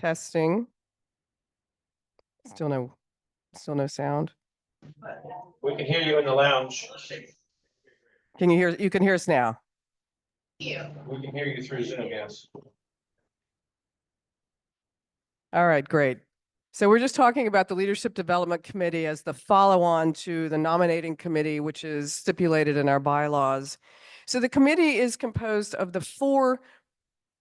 Testing. Still no sound. We can hear you in the lounge. You can hear us now. We can hear you through Zoom, yes. All right, great. So we're just talking about the Leadership Development Committee as the follow-on to the nominating committee, which is stipulated in our bylaws. So the committee is composed of the 4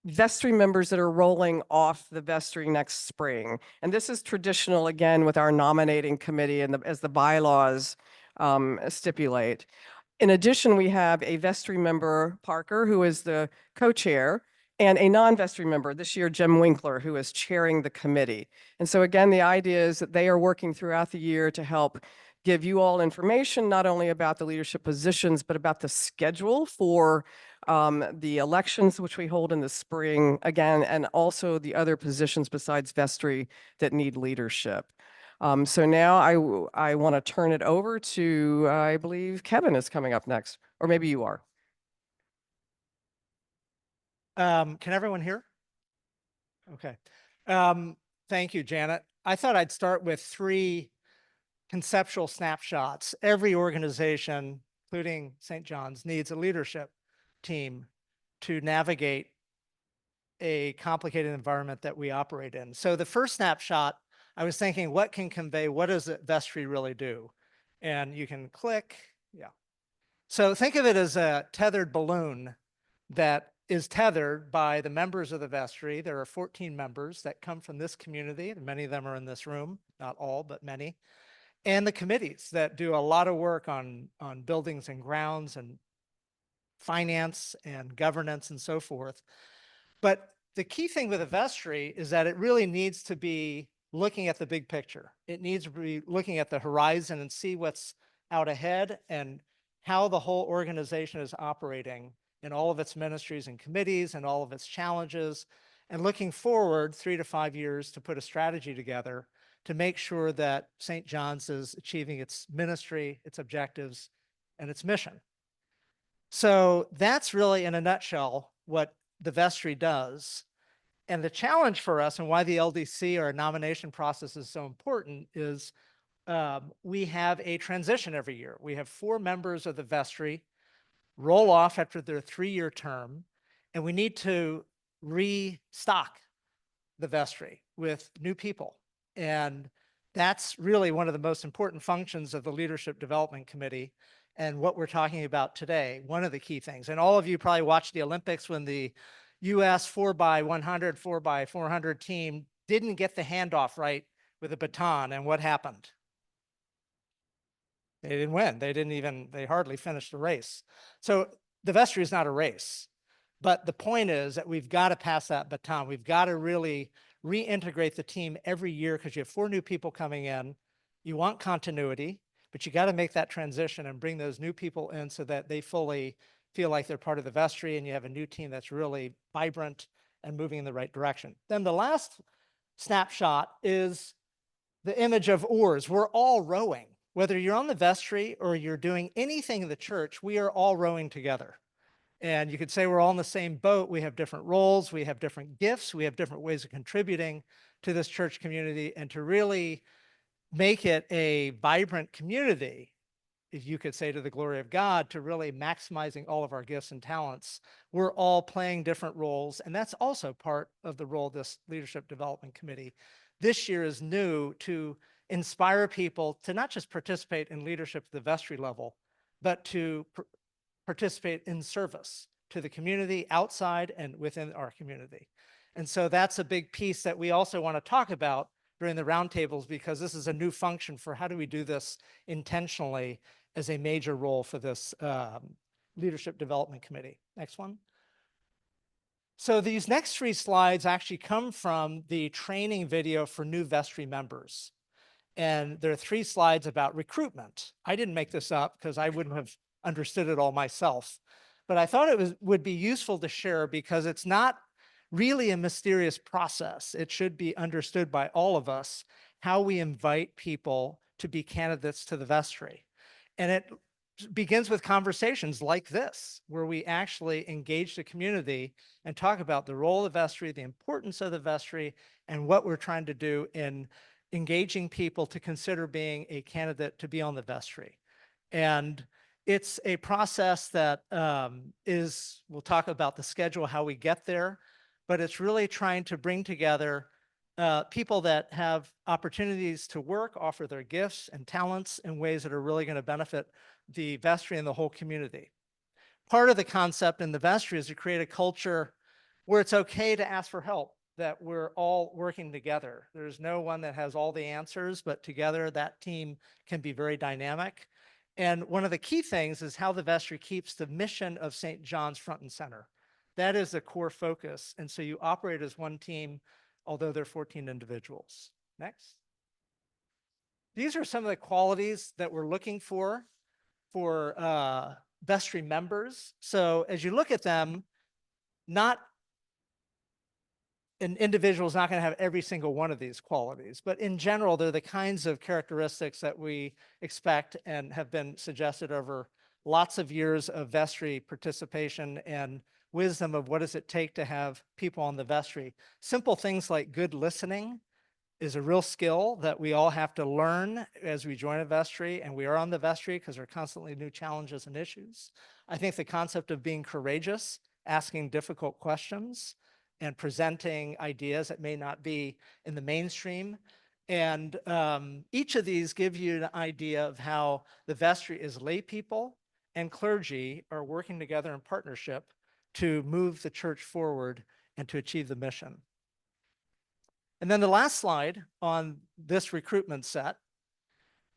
vestry members that are rolling off the vestry next spring. And this is traditional, again, with our nominating committee and as the bylaws stipulate. In addition, we have a vestry member, Parker, who is the co-chair, and a non-vestry member, this year, Jim Winkler, who is chairing the committee. And so again, the idea is that they are working throughout the year to help give you all information, not only about the leadership positions, but about the schedule for the elections, which we hold in the spring, again, and also the other positions besides vestry that need leadership. So now I want to turn it over to, I believe Kevin is coming up next, or maybe you are. Can everyone hear? Okay. Thank you, Janet. I thought I'd start with 3 conceptual snapshots. Every organization, including St. John's, needs a leadership team to navigate a complicated environment that we operate in. So the first snapshot, I was thinking, what can convey, what does a vestry really do? And you can click, yeah. So think of it as a tethered balloon that is tethered by the members of the vestry. There are 14 members that come from this community, and many of them are in this room, not all, but many. And the committees that do a lot of work on buildings and grounds and finance and governance and so forth. But the key thing with a vestry is that it really needs to be looking at the big picture. It needs to be looking at the horizon and see what's out ahead and how the whole organization is operating in all of its ministries and committees and all of its challenges, and looking forward 3 to 5 years to put a strategy together to make sure that St. John's is achieving its ministry, its objectives, and its mission. So that's really, in a nutshell, what the vestry does. And the challenge for us and why the LDC, or nomination process, is so important is we have a transition every year. We have 4 members of the vestry roll off after their 3-year term, and we need to restock the vestry with new people. And that's really one of the most important functions of the Leadership Development Committee and what we're talking about today, one of the key things. And all of you probably watched the Olympics when the US 4x100, 4x400 team didn't get the handoff right with a baton, and what happened? They didn't win. They hardly finished the race. So the vestry is not a race, but the point is that we've got to pass that baton. We've got to really reintegrate the team every year, because you have 4 new people coming in. You want continuity, but you got to make that transition and bring those new people in so that they fully feel like they're part of the vestry, and you have a new team that's really vibrant and moving in the right direction. Then the last snapshot is the image of oars. We're all rowing. Whether you're on the vestry or you're doing anything in the church, we are all rowing together. And you could say we're all in the same boat. We have different roles, we have different gifts, we have different ways of contributing to this church community. And to really make it a vibrant community, if you could say, to the glory of God, to really maximizing all of our gifts and talents, we're all playing different roles. And that's also part of the role of this Leadership Development Committee. This year is new to inspire people to not just participate in leadership at the vestry level, but to participate in service to the community outside and within our community. And so that's a big piece that we also want to talk about during the roundtables, because this is a new function for how do we do this intentionally as a major role for this Leadership Development Committee. Next one. So these next 3 slides actually come from the training video for new vestry members. And there are 3 slides about recruitment. I didn't make this up because I wouldn't have understood it all myself, but I thought it would be useful to share, because it's not really a mysterious process. It should be understood by all of us how we invite people to be candidates to the vestry. And it begins with conversations like this, where we actually engage the community and talk about the role of the vestry, the importance of the vestry, and what we're trying to do in engaging people to consider being a candidate to be on the vestry. And it's a process that we'll talk about the schedule, how we get there, but it's really trying to bring together people that have opportunities to work, offer their gifts and talents in ways that are really going to benefit the vestry and the whole community. Part of the concept in the vestry is to create a culture where it's okay to ask for help, that we're all working together. There's no one that has all the answers, but together that team can be very dynamic. And one of the key things is how the vestry keeps the mission of St. John's front and center. That is the core focus. And so you operate as one team, although there are 14 individuals. Next. These are some of the qualities that we're looking for vestry members. So as you look at them, an individual is not going to have every single one of these qualities, but in general, they're the kinds of characteristics that we expect and have been suggested over lots of years of vestry participation and wisdom of what does it take to have people on the vestry. Simple things like good listening is a real skill that we all have to learn as we join a vestry, and we are on the vestry because there are constantly new challenges and issues. I think the concept of being courageous, asking difficult questions, and presenting ideas that may not be in the mainstream. And each of these give you an idea of how the vestry is lay people and clergy are working together in partnership to move the church forward and to achieve the mission. And then the last slide on this recruitment set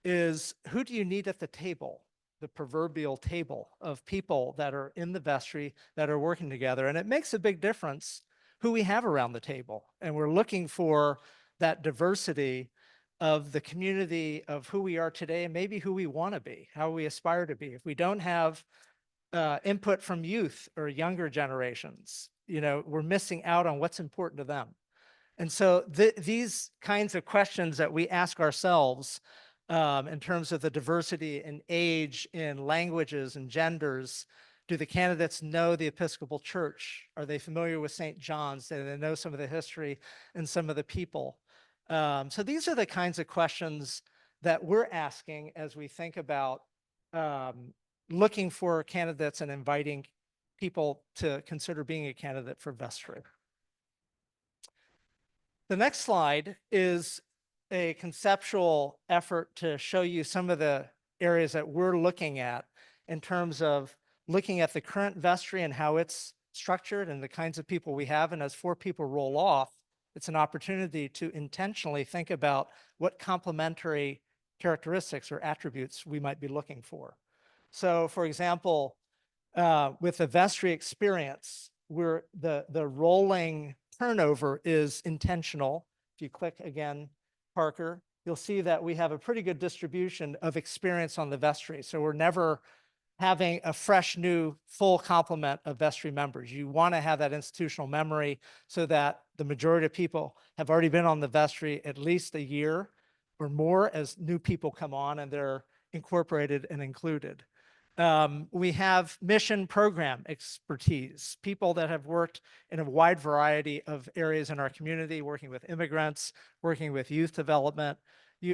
is, who do you need at the table? The proverbial table of people that are in the vestry that are working together. And it makes a big difference who we have around the table. And we're looking for that diversity of the community of who we are today and maybe who we want to be, how we aspire to be. If we don't have input from youth or younger generations, we're missing out on what's important to them. And so these kinds of questions that we ask ourselves in terms of the diversity in age, in languages and genders. Do the candidates know the Episcopal Church? Are they familiar with St. John's? Do they know some of the history and some of the people? So these are the kinds of questions that we're asking as we think about looking for candidates and inviting people to consider being a candidate for vestry. The next slide is a conceptual effort to show you some of the areas that we're looking at in terms of looking at the current vestry and how it's structured and the kinds of people we have. And as 4 people roll off, it's an opportunity to intentionally think about what complementary characteristics or attributes we might be looking for. So for example, with the vestry experience, where the rolling turnover is intentional. If you click again, Parker, you'll see that we have a pretty good distribution of experience on the vestry. So we're never having a fresh, new, full complement of vestry members. You want to have that institutional memory so that the majority of people have already been on the vestry at least a year or more as new people come on and they're incorporated and included. We have mission program expertise, people that have worked in a wide variety of areas in our community, working with immigrants, working with youth development,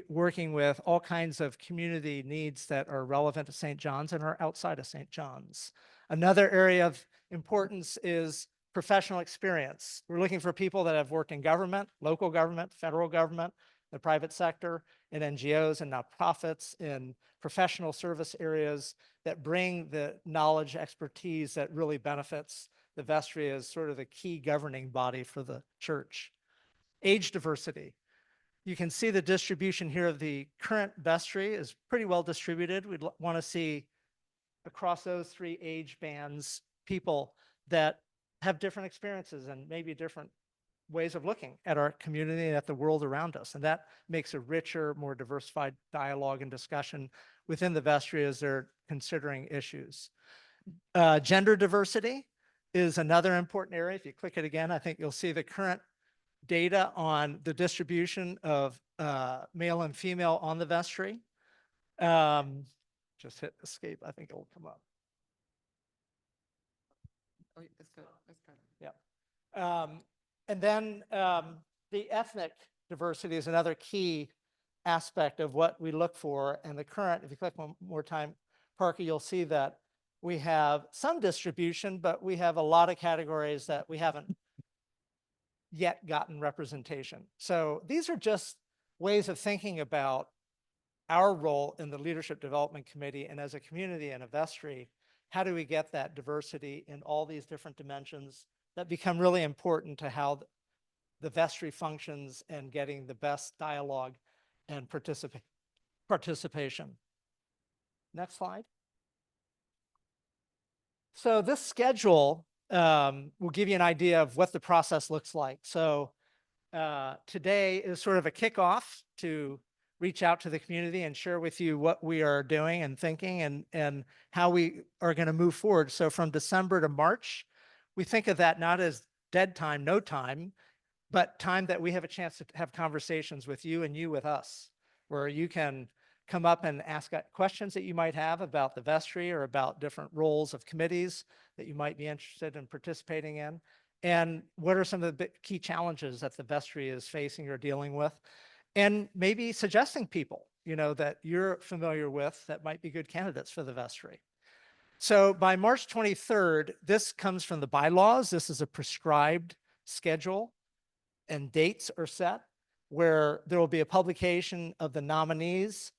working with all kinds of community needs that are relevant to St. John's and are outside of St. John's. Another area of importance is professional experience. We're looking for people that have worked in government, local government, federal government, the private sector, in NGOs and nonprofits, in professional service areas that bring the knowledge, expertise that really benefits the vestry as sort of the key governing body for the church. Age diversity. You can see the distribution here of the current vestry is pretty well distributed. We'd want to see across those 3 age bands, people that have different experiences and maybe different ways of looking at our community and at the world around us. And that makes a richer, more diversified dialogue and discussion within the vestry as they're considering issues. Gender diversity is another important area. If you click it again, I think you'll see the current data on the distribution of male and female on the vestry. Just hit escape. I think it'll come up. Oh, that's good. That's good. And then the ethnic diversity is another key aspect of what we look for. And the current, if you click one more time, Parker, you'll see that we have some distribution, but we have a lot of categories that we haven't yet gotten representation. So these are just ways of thinking about our role in the Leadership Development Committee and as a community and a vestry. How do we get that diversity in all these different dimensions that become really important to how the vestry functions and getting the best dialogue and participation. Next slide. So this schedule will give you an idea of what the process looks like. So today is sort of a kickoff to reach out to the community and share with you what we are doing and thinking and how we are going to move forward. So from December to March, we think of that not as dead time, no time, but time that we have a chance to have conversations with you and you with us, where you can come up and ask questions that you might have about the vestry or about different roles of committees that you might be interested in participating in. And what are some of the key challenges that the vestry is facing or dealing with? And maybe suggesting people, that you're familiar with that might be good candidates for the vestry. So by March 23rd, this comes from the bylaws. This is a prescribed schedule and dates are set where there will be a publication of the nominees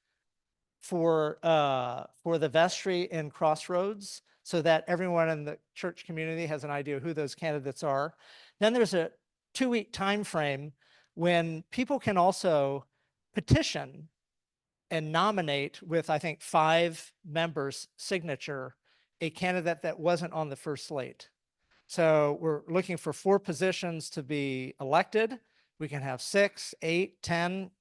for the vestry in Crossroads so that everyone in the church community has an idea who those candidates are. Then there's a 2-week time frame when people can also petition and nominate with, I think, 5 members' signature, a candidate that wasn't on the first slate. So we're looking for 4 positions to be elected. We can have 6, 8, 10,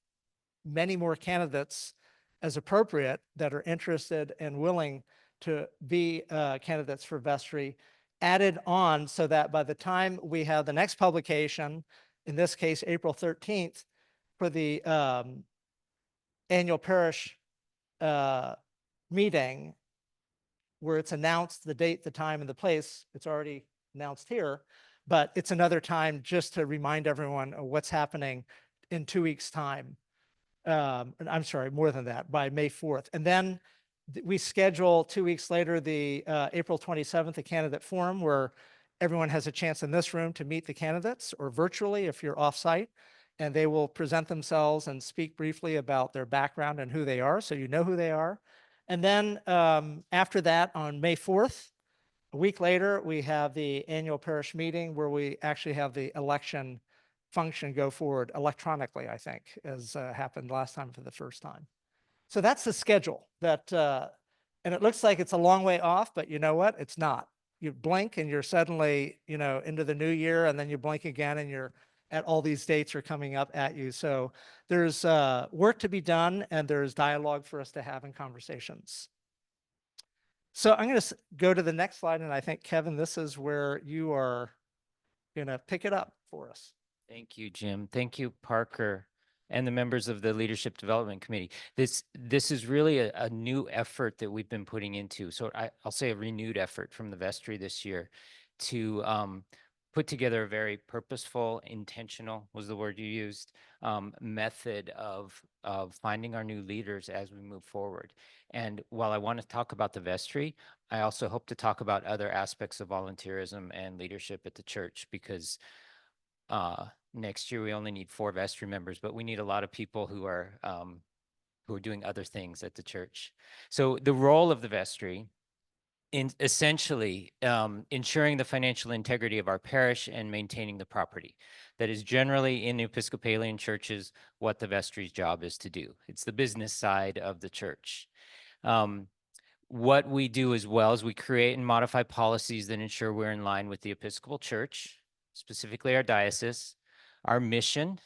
many more candidates as appropriate that are interested and willing to be candidates for vestry added on so that by the time we have the next publication, in this case, April 13th, for the annual parish meeting, where it's announced the date, the time, and the place, it's already announced here, but it's another time just to remind everyone of what's happening in 2 weeks' time. And I'm sorry, more than that, by May 4th. And then we schedule 2 weeks later, the April 27th, the candidate forum, where everyone has a chance in this room to meet the candidates or virtually if you're offsite, and they will present themselves and speak briefly about their background and who they are, so you know who they are. And then after that, on May 4th, a week later, we have the annual parish meeting where we actually have the election function go forward electronically, I think, as happened last time for the first time. So that's the schedule that, and it looks like it's a long way off, but you know what? It's not. You blink and you're suddenly, into the new year, and then you blink again and you're at all these dates are coming up at you. So there's work to be done and there's dialogue for us to have in conversations. So I'm going to go to the next slide. And I think, Kevin, this is where you are going to pick it up for us. Thank you, Jim. Thank you, Parker, and the members of the Leadership Development Committee. This is really a new effort that we've been putting into. So I'll say a renewed effort from the vestry this year to put together a very purposeful, intentional was the word you used, method of finding our new leaders as we move forward. And while I want to talk about the vestry, I also hope to talk about other aspects of volunteerism and leadership at the church, because next year we only need 4 vestry members, but we need a lot of people who are doing other things at the church. So the role of the vestry in essentially ensuring the financial integrity of our parish and maintaining the property. That is generally in Episcopalian churches what the vestry's job is to do. It's the business side of the church. What we do as well is we create and modify policies that ensure we're in line with the Episcopal Church, specifically our diocese, our mission,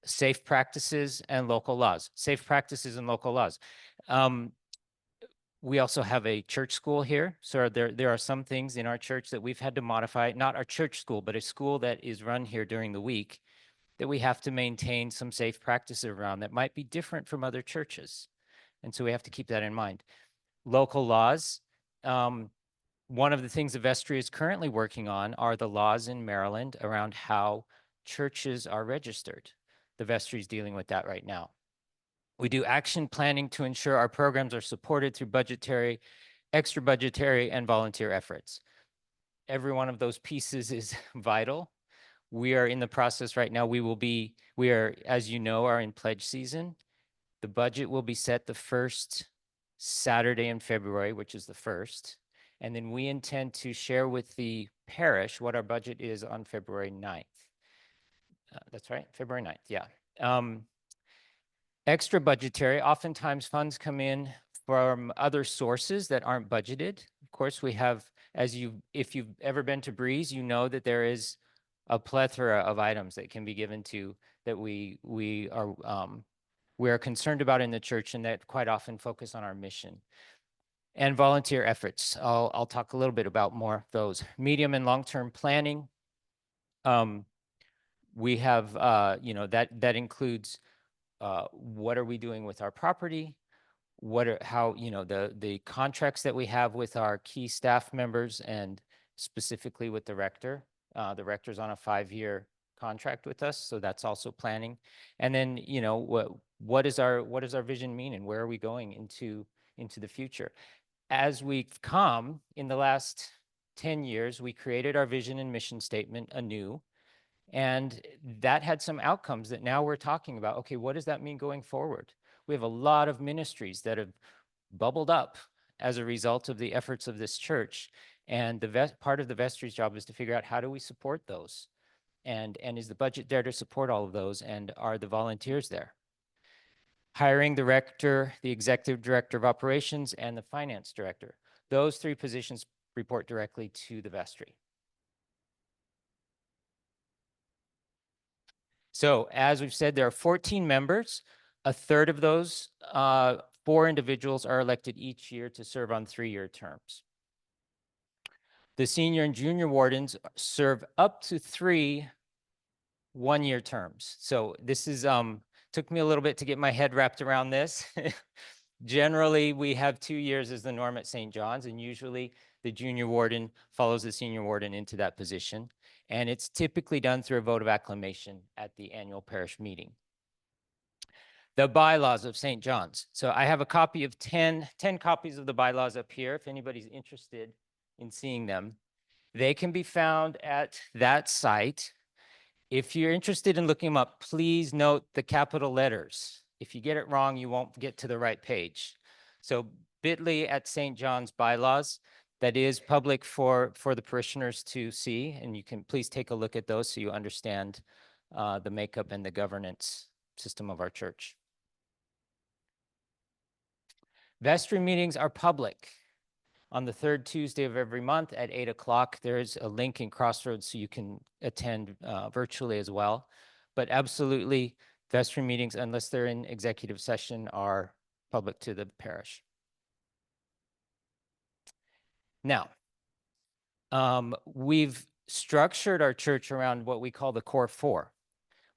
safe practices, and local laws. Safe practices and local laws. We also have a church school here. So there are some things in our church that we've had to modify, not our church school, but a school that is run here during the week, that we have to maintain some safe practices around that might be different from other churches. And so we have to keep that in mind. Local laws. One of the things the vestry is currently working on are the laws in Maryland around how churches are registered. The vestry is dealing with that right now. We do action planning to ensure our programs are supported through budgetary, extra budgetary, and volunteer efforts. Every one of those pieces is vital. We are in the process right now. We are, as you know, are in pledge season. The budget will be set the first Saturday in February, which is the 1st. And then we intend to share with the parish what our budget is on February 9th. That's right, February 9th, yeah. Extra budgetary, oftentimes funds come in from other sources that aren't budgeted. Of course, we have, if you've ever been to Breeze, you know that there is a plethora of items that can be given to that we are concerned about in the church and that quite often focus on our mission. And volunteer efforts. I'll talk a little bit about more of those. Medium and long-term planning. We have, that includes what are we doing with our property? The contracts that we have with our key staff members and specifically with the rector. The rector's on a 5-year contract with us, so that's also planning. And then, what does our vision mean and where are we going into the future? As we've come in the last 10 years, we created our vision and mission statement anew. And that had some outcomes that now we're talking about. Okay, what does that mean going forward? We have a lot of ministries that have bubbled up as a result of the efforts of this church. And part of the vestry's job is to figure out how do we support those? And is the budget there to support all of those? And are the volunteers there? Hiring the rector, the executive director of operations, and the finance director. Those 3 positions report directly to the vestry. So as we've said, there are 14 members. A third of those 4 individuals are elected each year to serve on 3-year terms. The senior and junior wardens serve up to 3 1-year terms. So this is, took me a little bit to get my head wrapped around this. Generally, we have 2 years as the norm at St. John's, and usually the junior warden follows the senior warden into that position. And it's typically done through a vote of acclamation at the annual parish meeting. The bylaws of St. John's. So I have a copy of 10 copies of the bylaws up here, if anybody's interested in seeing them. They can be found at that site. If you're interested in looking them up, please note the capital letters. If you get it wrong, you won't get to the right page. So bit.ly at St. John's bylaws, that is public for the parishioners to see, and you can please take a look at those so you understand the makeup and the governance system of our church. Vestry meetings are public. On the 3rd Tuesday of every month at 8 o'clock, there's a link in Crossroads so you can attend virtually as well. But absolutely, vestry meetings, unless they're in executive session, are public to the parish. Now, we've structured our church around what we call the core 4.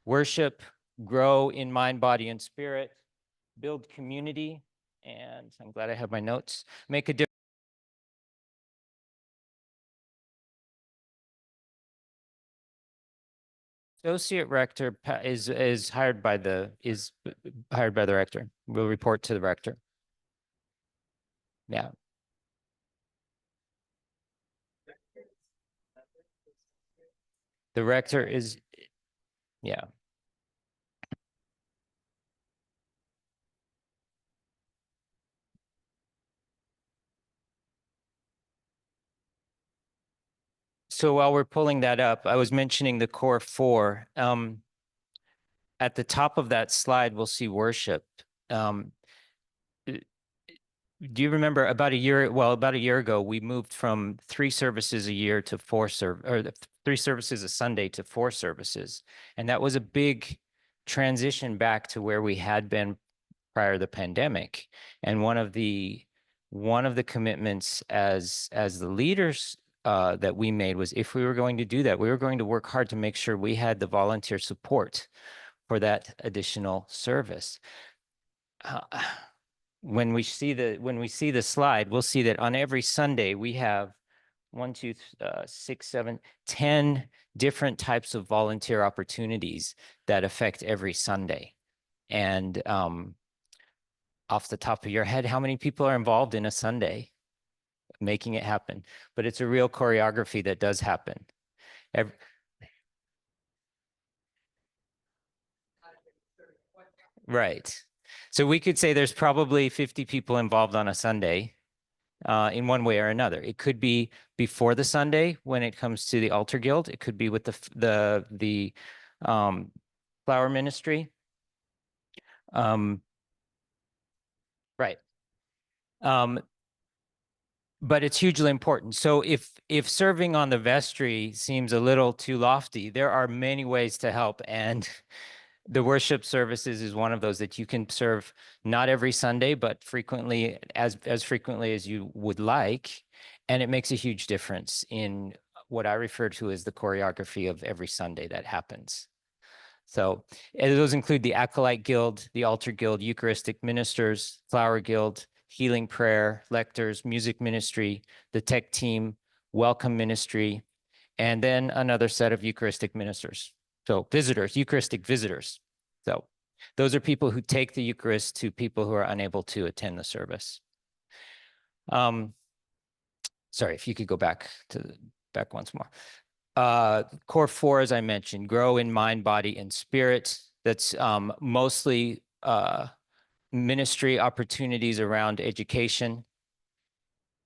Worship, grow in mind, body, and spirit, build community, and I'm glad I have my notes, make a difference. Associate rector is hired by the rector. Will report to the rector. Yeah. The rector is, yeah. So while we're pulling that up, I was mentioning the core 4. At the top of that slide, we'll see worship. Do you remember about a year ago, we moved from 3 services a year to 3 services a Sunday to 4 services. And that was a big transition back to where we had been prior to the pandemic. And one of the commitments as the leaders that we made was if we were going to do that, we were going to work hard to make sure we had the volunteer support for that additional service. when we see the slide, we'll see that on every Sunday we have 6, 7, 10 different types of volunteer opportunities that affect every Sunday. And off the top of your head, how many people are involved in a Sunday making it happen? But it's a real choreography that does happen. Right. So we could say there's probably 50 people involved on a Sunday in one way or another. It could be before the Sunday when it comes to the altar guild. It could be with the flower ministry. Right. But it's hugely important. So if serving on the vestry seems a little too lofty, there are many ways to help, and the worship services is one of those that you can serve not every Sunday, but frequently, as frequently as you would like. And it makes a huge difference in what I refer to as the choreography of every Sunday that happens. So those include the Acolyte Guild, the Altar Guild, Eucharistic Ministers, Flower Guild, Healing Prayer, Lectors, Music Ministry, the Tech Team, Welcome Ministry, and then another set of Eucharistic ministers. So visitors, Eucharistic visitors. So those are people who take the Eucharist to people who are unable to attend the service. Sorry, if you could go back once more. Core 4, as I mentioned, grow in mind, body, and spirit. That's mostly ministry opportunities around education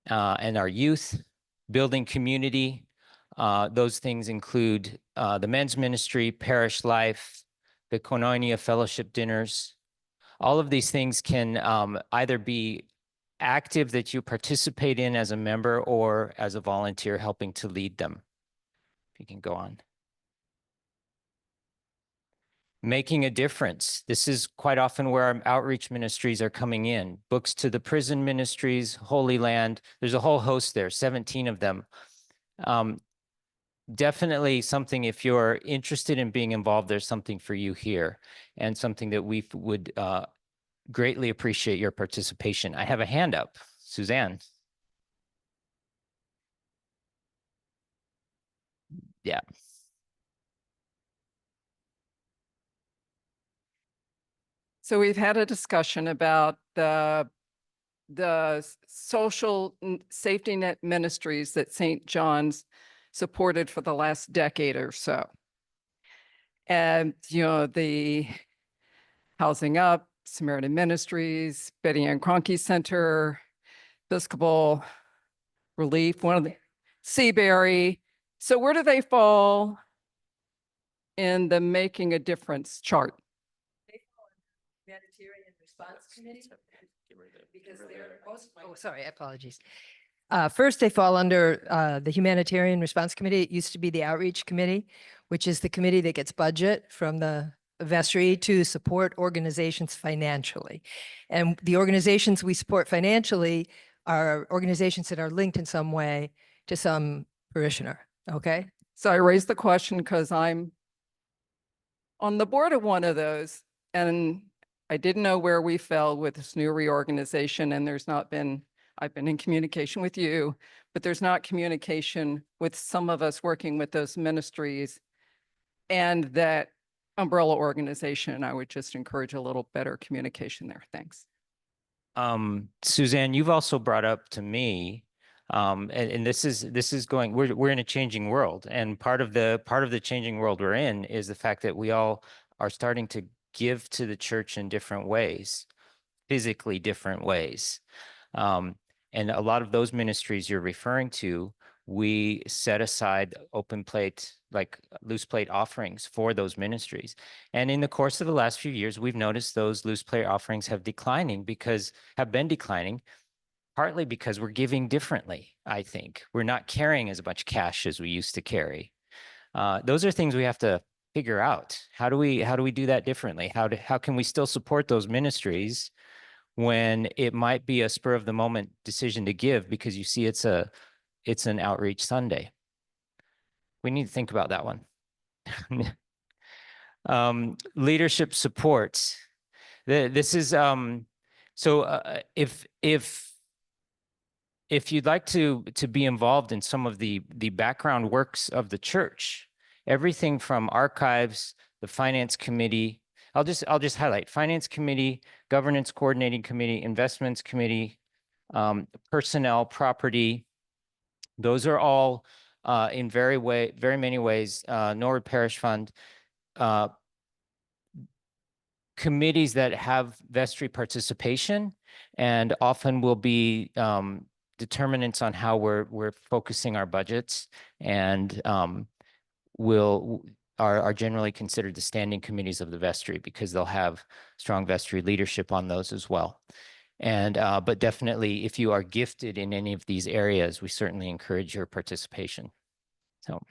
and our youth, building community. Those things include the men's ministry, parish life, the Koinonia fellowship dinners. All of these things can either be active that you participate in as a member or as a volunteer helping to lead them. If you can go on. Making a difference. This is quite often where our outreach ministries are coming in. Books to the Prison Ministries, Holy Land. There's a whole host there, 17 of them. Definitely something, if you're interested in being involved, there's something for you here, and something that we would greatly appreciate your participation. I have a hand up. Suzanne. Yeah. So we've had a discussion about the social safety net ministries that St. John's supported for the last decade or so. And, the Housing Up, Samaritan Ministries, Betty Ann Kroenke Center, Episcopal Relief, one of the Seabury. So where do they fall in the making a difference chart? Humanitarian Response Committee? Because they're most, oh, sorry, apologies. First, they fall under the Humanitarian Response Committee. It used to be the Outreach Committee, which is the committee that gets budget from the vestry to support organizations financially. And the organizations we support financially are organizations that are linked in some way to some parishioner, okay? So I raised the question because I'm on the board of one of those, and I didn't know where we fell with this new reorganization, and I've been in communication with you, but there's not communication with some of us working with those ministries and that umbrella organization. I would just encourage a little better communication there. Thanks. Suzanne, you've also brought up to me, and this is going, we're in a changing world, and part of the changing world we're in is the fact that we all are starting to give to the church in different ways, physically different ways. And a lot of those ministries you're referring to, we set aside open plate, like loose plate offerings for those ministries. And in the course of the last few years, we've noticed those loose plate offerings have been declining, partly because we're giving differently, I think. We're not carrying as much cash as we used to carry. Those are things we have to figure out. How do we do that differently? How can we still support those ministries when it might be a spur of the moment decision to give because you see it's an outreach Sunday? We need to think about that one. Leadership support. This is So if you'd like to be involved in some of the background works of the church, everything from archives, the finance committee, I'll just highlight finance committee, governance coordinating committee, investments committee, personnel, property. Those are all in very many ways, Norwood Parish Fund, committees that have vestry participation and often will be determinants on how we're focusing our budgets, and are generally considered the standing committees of the vestry because they'll have strong vestry leadership on those as well. And but definitely, if you are gifted in any of these areas, we certainly encourage your participation. So,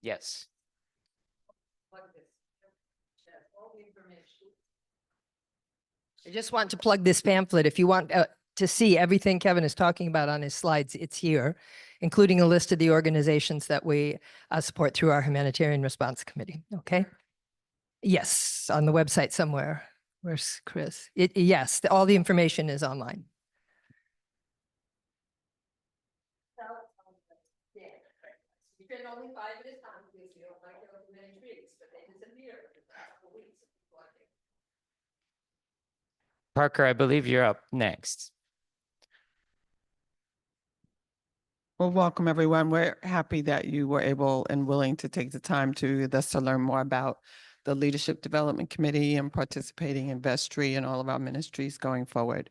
yes. I just want to plug this pamphlet. If you want to see everything Kevin is talking about on his slides, it's here, including a list of the organizations that we support through our Humanitarian Response Committee. Okay. Yes, on the website somewhere. Where's Chris? Yes, all the information is online. You spend only 5 minutes on because you don't like those many trees, but they disappear in a couple weeks. Parker, I believe you're up next. Well, welcome everyone. We're happy that you were able and willing to take the time to learn more about the Leadership Development Committee and participating in vestry and all of our ministries going forward.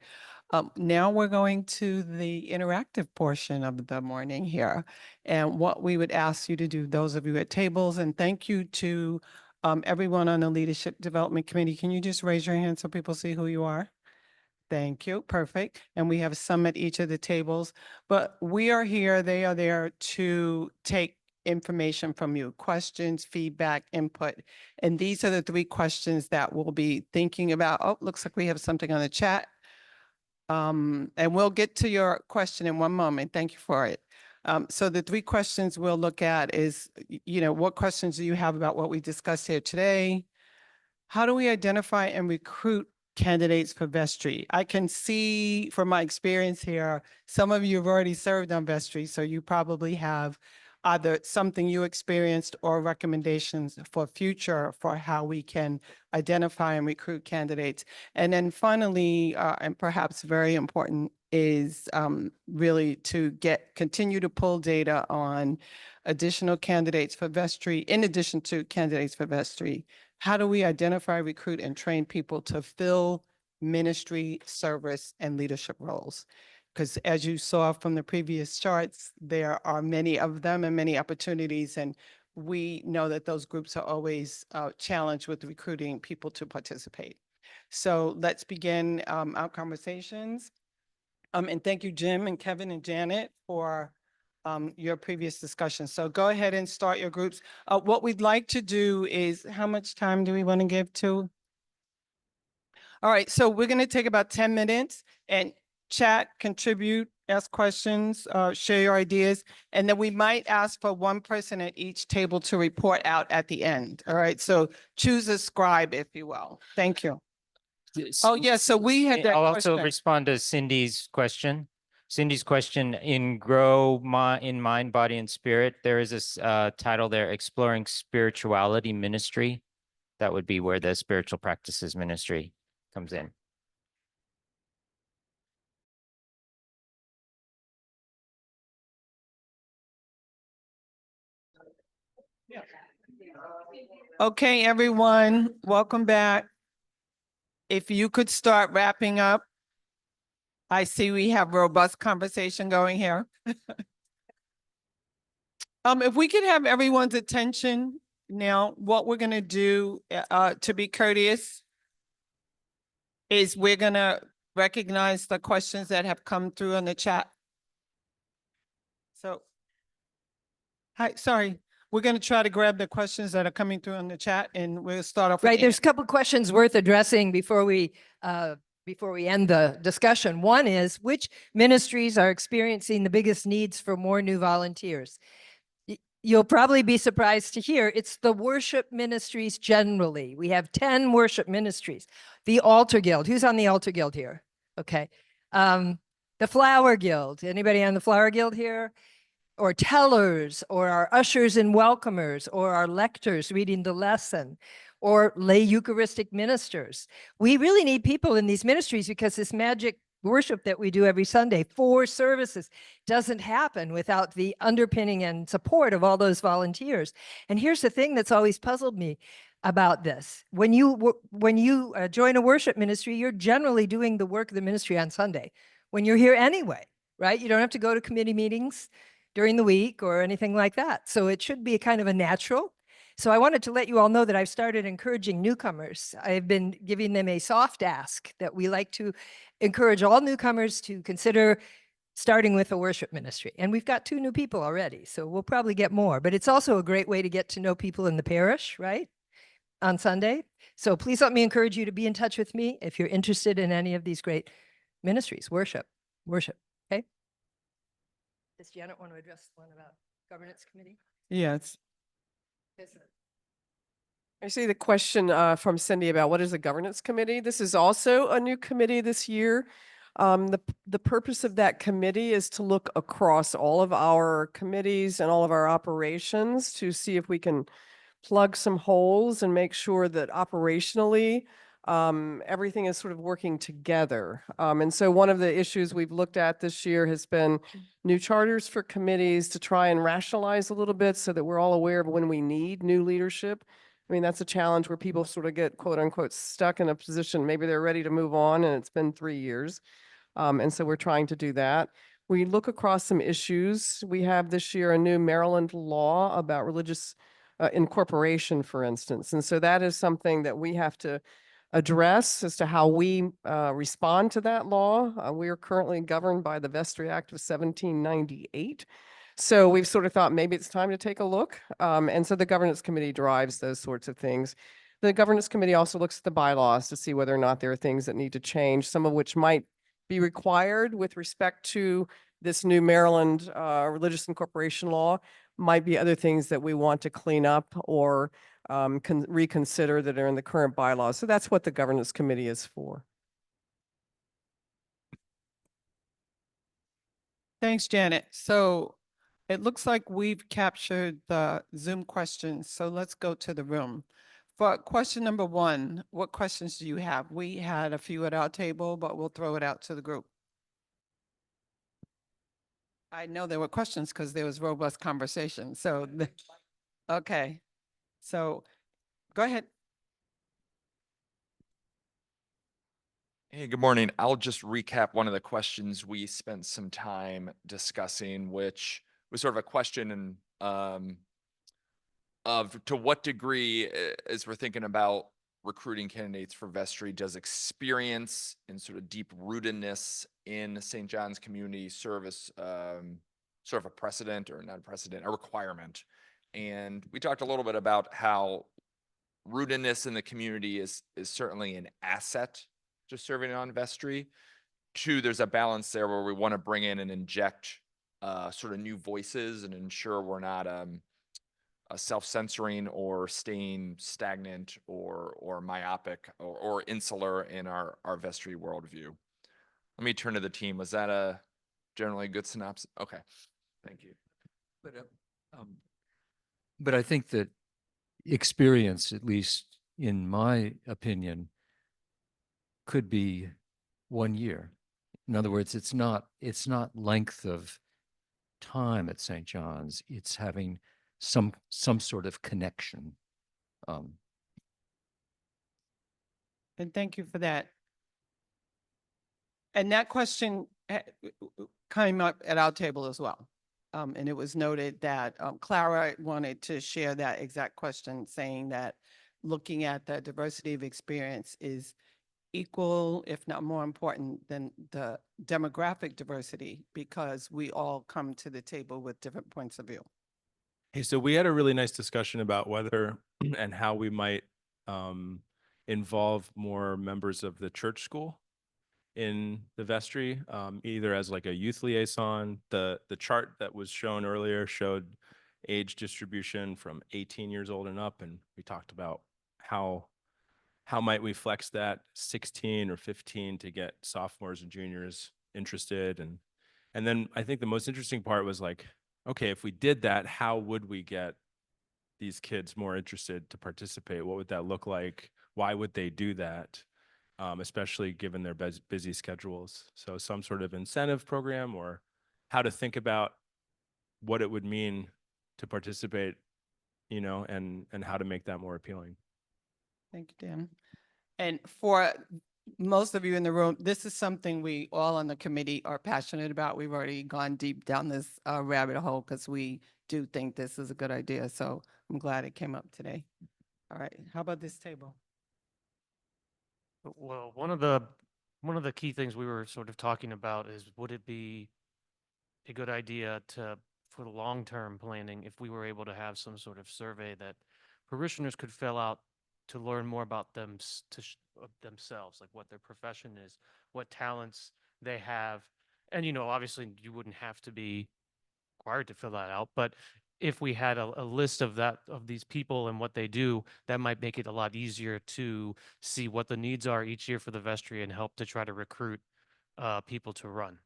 Now we're going to the interactive portion of the morning here. And what we would ask you to do, those of you at tables, and thank you to everyone on the Leadership Development Committee. Can you just raise your hand so people see who you are? Thank you. Perfect. And we have some at each of the tables, but we are here, they are there to take information from you, questions, feedback, input. And these are the 3 questions that we'll be thinking about. Oh, looks like we have something on the chat. And we'll get to your question in one moment. Thank you for it. So the 3 questions we'll look at is, what questions do you have about what we discussed here today? How do we identify and recruit candidates for vestry? I can see from my experience here, some of you have already served on vestry, so you probably have either something you experienced or recommendations for future for how we can identify and recruit candidates. And then finally, and perhaps very important, is really to continue to pull data on additional candidates for vestry, in addition to candidates for vestry. How do we identify, recruit, and train people to fill ministry, service, and leadership roles? Because as you saw from the previous charts, there are many of them and many opportunities, and we know that those groups are always challenged with recruiting people to participate. So let's begin our conversations. And thank you, Jim and Kevin and Janet, for your previous discussion. So go ahead and start your groups. What we'd like to do is, how much time do we want to give to? All right, so we're going to take about 10 minutes and chat, contribute, ask questions, share your ideas, and then we might ask for one person at each table to report out at the end. All right, so choose a scribe, if you will. Thank you. Oh, yeah, so we had that I'll question. also respond to Cindy's question. Cindy's question in Grow in Mind, Body, and Spirit. There is this title there, Exploring Spirituality Ministry. That would be where the Spiritual Practices Ministry comes in. Okay, everyone, welcome back. If you could start wrapping up. I see we have robust conversation going here. If we could have everyone's attention now, what we're gonna do, to be courteous, is we're gonna recognize the questions that have come through on the chat. So, hi, sorry, we're gonna try to grab the questions that are coming through on the chat, and we'll start off. Right, there's a couple questions worth addressing before we end the discussion. One is, which ministries are experiencing the biggest needs for more new volunteers? you'll probably be surprised to hear it's the worship ministries generally. We have 10 worship ministries. The Altar Guild, who's on the Altar Guild here? Okay. The Flower Guild, anybody on the Flower Guild here? Or tellers, or our ushers and welcomers, or our lectors reading the lesson, or lay Eucharistic ministers. We really need people in these ministries because this magic worship that we do every Sunday, 4 services, doesn't happen without the underpinning and support of all those volunteers. And here's the thing that's always puzzled me about this. When you join a worship ministry, you're generally doing the work of the ministry on Sunday when you're here anyway, right? You don't have to go to committee meetings during the week or anything like that. So it should be a kind of a natural. So I wanted to let you all know that I've started encouraging newcomers. I've been giving them a soft ask that we like to encourage all newcomers to consider starting with a worship ministry. And we've got 2 new people already, so we'll probably get more. But it's also a great way to get to know people in the parish, right? On Sunday. So please let me encourage you to be in touch with me if you're interested in any of these great ministries, worship, okay? Does Janet want to address the one about governance committee? Yes. I see the question from Cindy about what is the governance committee? This is also a new committee this year. The purpose of that committee is to look across all of our committees and all of our operations to see if we can plug some holes and make sure that operationally everything is sort of working together. And so one of the issues we've looked at this year has been new charters for committees to try and rationalize a little bit so that we're all aware of when we need new leadership. I mean, that's a challenge where people sort of get quote unquote stuck in a position. Maybe they're ready to move on and it's been 3 years. And so we're trying to do that. We look across some issues. We have this year a new Maryland law about religious incorporation, for instance. And so that is something that we have to address as to how we respond to that law. We are currently governed by the Vestry Act of 1798. So we've sort of thought maybe it's time to take a look. And so the governance committee drives those sorts of things. The governance committee also looks at the bylaws to see whether or not there are things that need to change, some of which might be required with respect to this new Maryland religious incorporation law, might be other things that we want to clean up or reconsider that are in the current bylaws. So that's what the governance committee is for. Thanks, Janet. So it looks like we've captured the Zoom questions. So let's go to the room. For question number 1, what questions do you have? We had a few at our table, but we'll throw it out to the group. I know there were questions because there was robust conversation. So, okay. So go ahead. Hey, good morning. I'll just recap one of the questions we spent some time discussing, which was sort of a question of to what degree, as we're thinking about recruiting candidates for vestry, does experience and sort of deep rootedness in St. John's community service sort of a precedent, or not a precedent, a requirement? And we talked a little bit about how rootedness in the community is certainly an asset to serving on vestry. 2, there's a balance there where we want to bring in and inject sort of new voices and ensure we're not self-censoring or staying stagnant or myopic or insular in our vestry worldview. Let me turn to the team. Was that a generally good synopsis? Okay, thank you. But I think that experience, at least in my opinion, could be 1 year. In other words, it's not length of time at St. John's. It's having some sort of connection. And thank you for that. And that question came up at our table as well. And it was noted that Clara wanted to share that exact question, saying that looking at the diversity of experience is equal, if not more important than the demographic diversity, because we all come to the table with different points of view. Hey, so we had a really nice discussion about whether and how we might involve more members of the church school in the vestry, either as like a youth liaison. The chart that was shown earlier showed age distribution from 18 years old and up. And we talked about how might we flex that 16 or 15 to get sophomores and juniors interested. And then I think the most interesting part was like, okay, if we did that, how would we get these kids more interested to participate? What would that look like? Why would they do that? Especially given their busy schedules. So some sort of incentive program, or how to think about what it would mean to participate, and how to make that more appealing. Thank you, Dan. And for most of you in the room, this is something we all on the committee are passionate about. We've already gone deep down this rabbit hole because we do think this is a good idea. So I'm glad it came up today. All right, how about this table? Well, one of the key things we were sort of talking about is, would it be a good idea for the long-term planning, if we were able to have some sort of survey that parishioners could fill out to learn more about themselves, like what their profession is, what talents they have. And, obviously you wouldn't have to be required to fill that out, but if we had a list of these people and what they do, that might make it a lot easier to see what the needs are each year for the vestry and help to try to recruit people to run.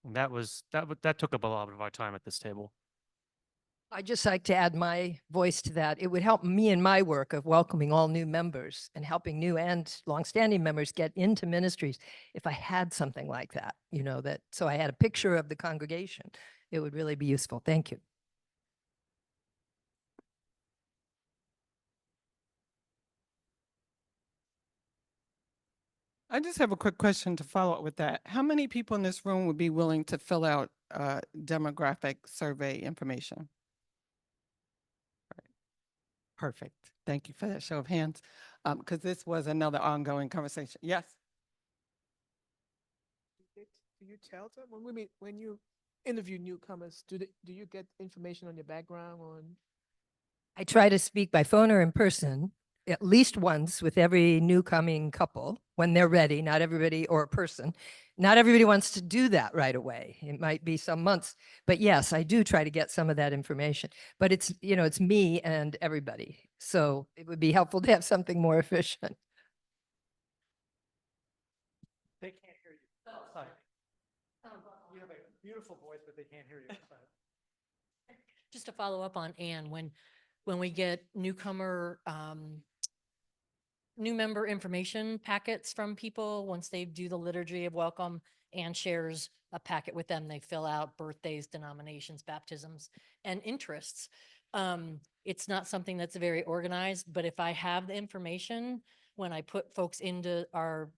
And that took up a lot of our time at this table. I'd just like to add my voice to that. It would help me in my work of welcoming all new members and helping new and longstanding members get into ministries. If I had something like that, so I had a picture of the congregation, it would really be useful. Thank you. I just have a quick question to follow up with that. How many people in this room would be willing to fill out demographic survey information? Perfect. Thank you for that show of hands, because this was another ongoing conversation. Yes? Do you tell them when you interview newcomers, do you get information on your background on? I try to speak by phone or in person at least once with every new coming couple when they're ready. Not everybody, or a person. Not everybody wants to do that right away. It might be some months, but yes, I do try to get some of that information. But it's, it's me and everybody. So it would be helpful to have something more efficient. They can't hear you. Sorry. You have a beautiful voice, but they can't hear you. Just to follow up on Anne, when we get new member information packets from people, once they do the liturgy of welcome, Anne shares a packet with them. They fill out birthdays, denominations, baptisms, and interests. It's not something that's very organized, but if I have the information, when I put folks into our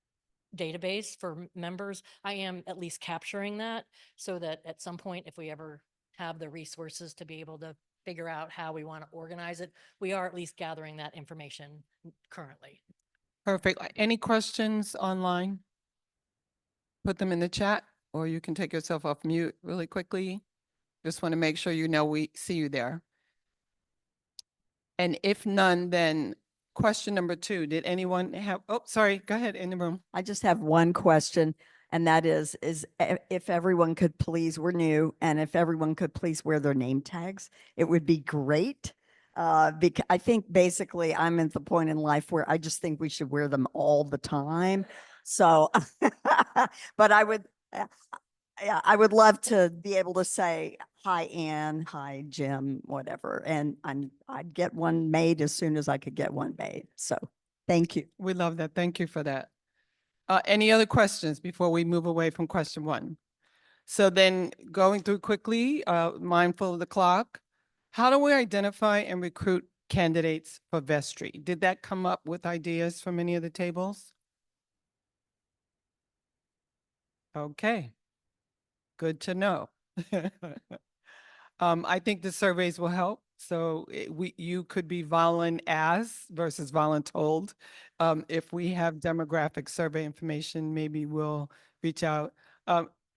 database for members, I am at least capturing that, so that at some point, if we ever have the resources to be able to figure out how we want to organize it, we are at least gathering that information currently. Perfect. Any questions online? Put them in the chat, or you can take yourself off mute really quickly. Just want to make sure we see you there. And if none, then question number 2, did anyone have, oh, sorry, go ahead, in the room. I just have one question, and that is if everyone could please, we're new, and if everyone could please wear their name tags, it would be great. Because I think basically I'm at the point in life where I just think we should wear them all the time. So, but I would love to be able to say, hi, Anne, hi, Jim, whatever. And I'd get one made as soon as I could get one made. So thank you. We love that. Thank you for that. Any other questions before we move away from question 1? So then going through quickly, mindful of the clock, how do we identify and recruit candidates for vestry? Did that come up with ideas from any of the tables? Okay, good to know. I think the surveys will help. So you could be volun as versus voluntold. If we have demographic survey information, maybe we'll reach out.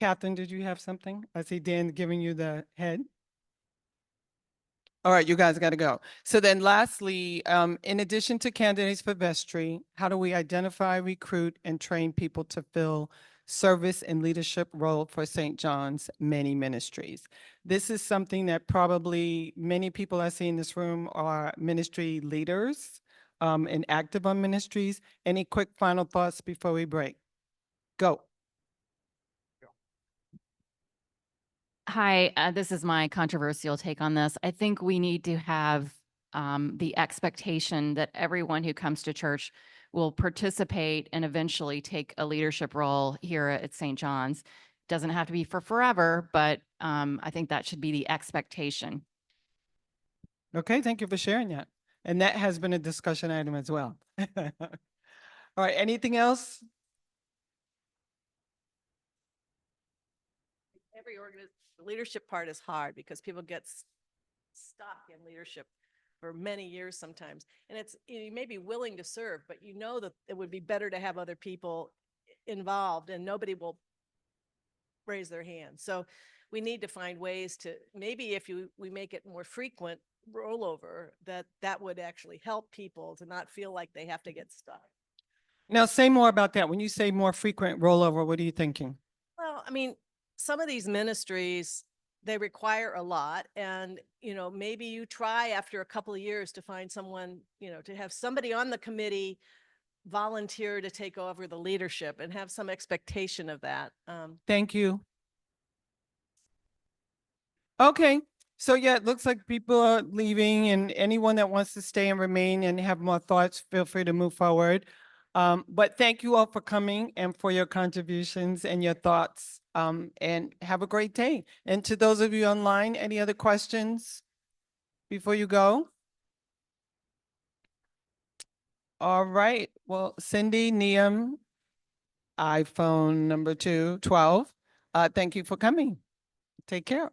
Catherine, did you have something? I see Dan giving you the head. All right, you guys got to go. So then lastly, in addition to candidates for vestry, how do we identify, recruit, and train people to fill service and leadership role for St. John's Many Ministries. This is something that probably many people I see in this room are ministry leaders and active on ministries. Any quick final thoughts before we break? Go. Hi, this is my controversial take on this. I think we need to have the expectation that everyone who comes to church will participate and eventually take a leadership role here at St. John's. Doesn't have to be for forever, but I think that should be the expectation. Okay, thank you for sharing that. And that has been a discussion item as well. All right, anything else? Every the leadership part is hard because people get stuck in leadership for many years sometimes. And it's, you may be willing to serve, but you know that it would be better to have other people involved and nobody will raise their hand. So we need to find ways to, maybe if we make it more frequent rollover, that would actually help people to not feel like they have to get stuck. Now, say more about that. When you say more frequent rollover, what are you thinking? Well, I mean, some of these ministries, they require a lot. And, maybe you try after a couple of years to find someone, to have somebody on the committee volunteer to take over the leadership and have some expectation of that. Thank you. Okay, so yeah, it looks like people are leaving, and anyone that wants to stay and remain and have more thoughts, feel free to move forward. But thank you all for coming and for your contributions and your thoughts, and have a great day. And to those of you online, any other questions before you go? All right, well, Cindy, Neum, iPhone number 212, thank you for coming. Take care.